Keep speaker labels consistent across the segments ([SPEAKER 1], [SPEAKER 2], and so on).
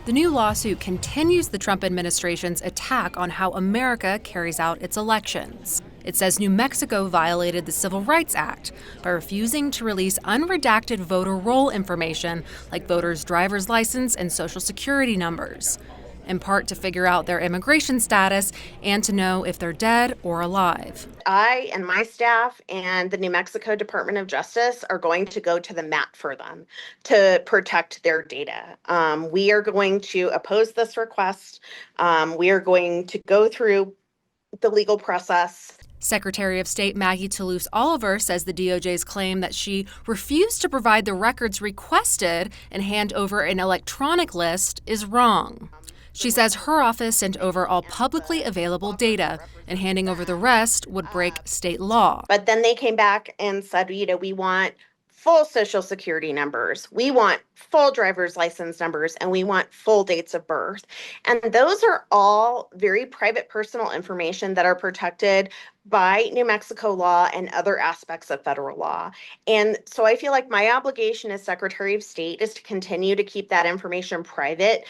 [SPEAKER 1] The new lawsuit continues the Trump administration's attack on how America carries out its elections. It says New Mexico violated the Civil Rights Act by refusing to release unredacted voter roll information like voters' driver's license and social security numbers, in part to figure out their immigration status and to know if they're dead or alive.
[SPEAKER 2] I and my staff and the New Mexico Department of Justice are going to go to the mat for them to protect their data. We are going to oppose this request. We are going to go through the legal process.
[SPEAKER 1] Secretary of State Maggie Toulouse-Oliver says the DOJ's claim that she refused to provide the records requested and hand over an electronic list is wrong. She says her office sent over all publicly available data, and handing over the rest would break state law.
[SPEAKER 2] But then they came back and said, we want full social security numbers, we want full driver's license numbers, and we want full dates of birth. And those are all very private personal information that are protected by New Mexico law and other aspects of federal law. And so I feel like my obligation as Secretary of State is to continue to keep that information private.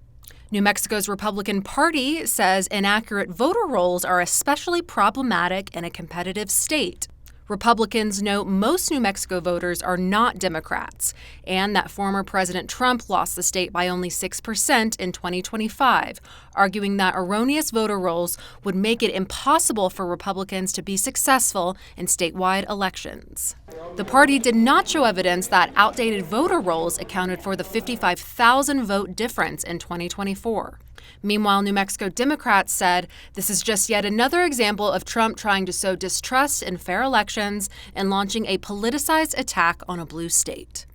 [SPEAKER 1] New Mexico's Republican Party says inaccurate voter rolls are especially problematic in a competitive state. Republicans note most New Mexico voters are not Democrats, and that former President Trump lost the state by only 6% in 2025, arguing that erroneous voter rolls would make it impossible for Republicans to be successful in statewide elections. The party did not show evidence that outdated voter rolls accounted for the 55,000 vote difference in 2024. Meanwhile, New Mexico Democrats said this is just yet another example of Trump trying to sow distrust in fair elections and launching a politicized attack on a blue state.